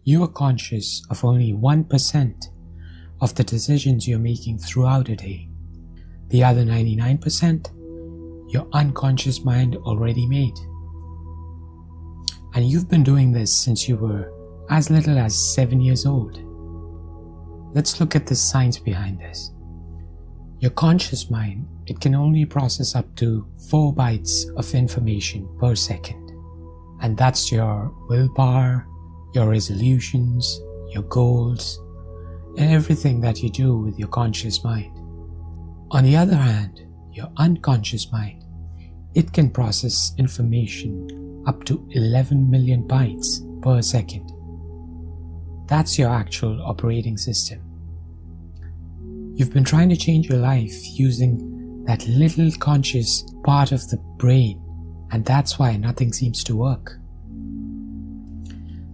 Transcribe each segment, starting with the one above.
You are conscious of only 1% of the decisions you're making throughout a day. The other 99%, your unconscious mind already made. And you've been doing this since you were as little as 7 years old. Let's look at the science behind this. Your conscious mind, it can only process up to 4 bytes of information per second. And that's your willpower, your resolutions, your goals, and everything that you do with your conscious mind. On the other hand, your unconscious mind, it can process information up to 11 million bytes per second. That's your actual operating system. You've been trying to change your life using that little conscious part of the brain, and that's why nothing seems to work.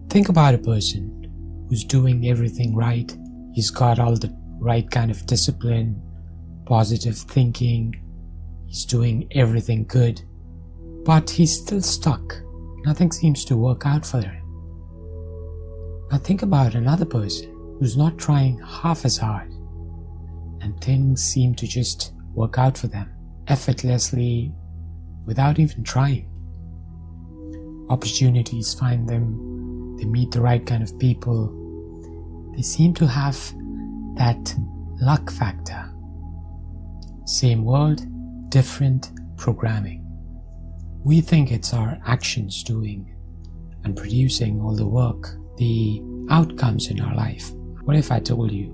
Think about a person who's doing everything right. He's got all the right kind of discipline, positive thinking. He's doing everything good, but he's still stuck. Nothing seems to work out for him. Now think about another person who's not trying half as hard, and things seem to just work out for them effortlessly without even trying. Opportunities find them, they meet the right kind of people. They seem to have that luck factor. Same world, different programming. We think it's our actions doing and producing all the work, the outcomes in our life. What if I told you,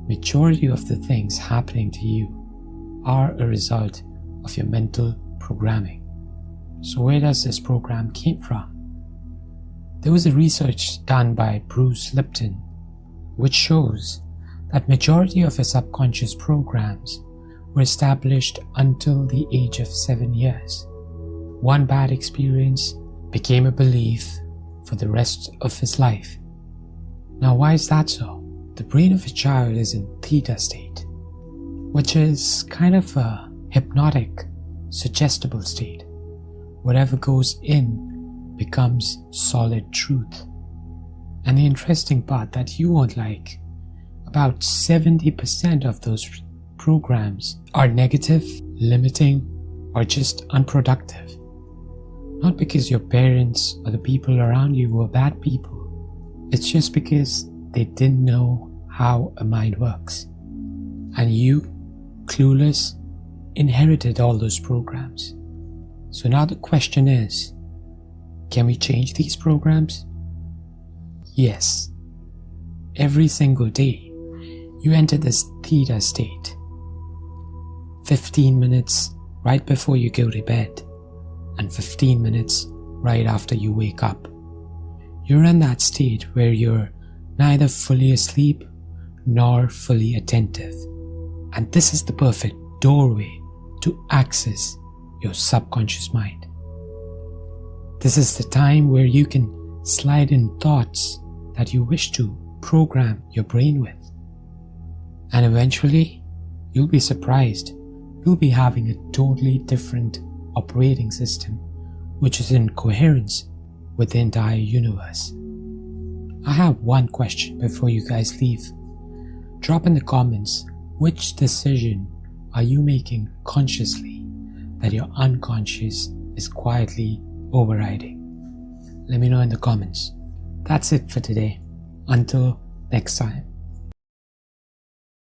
majority of the things happening to you are a result of your mental programming? So where does this program came from? There was a research done by Bruce Lipton which shows that majority of your subconscious programs were established until the age of 7 years. One bad experience became a belief for the rest of his life. Now why is that so? The brain of a child is in theta state, which is kind of a hypnotic, suggestible state. Whatever goes in becomes solid truth. And the interesting part that you won't like, about 70% of those programs are negative, limiting, or just unproductive. Not because your parents or the people around you were bad people. It's just because they didn't know how a mind works. And you, clueless, inherited all those programs. So now the question is, can we change these programs? Yes. Every single day, you enter this theta state. 15 minutes right before you go to bed, and 15 minutes right after you wake up. You're in that state where you're neither fully asleep nor fully attentive. And this is the perfect doorway to access your subconscious mind. This is the time where you can slide in thoughts that you wish to program your brain with. And eventually, you'll be surprised. You'll be having a totally different operating system, which is in coherence with the entire universe. I have one question before you guys leave. Drop in the comments, which decision are you making consciously that your unconscious is quietly overriding? Let me know in the comments. That's it for today. Until next time.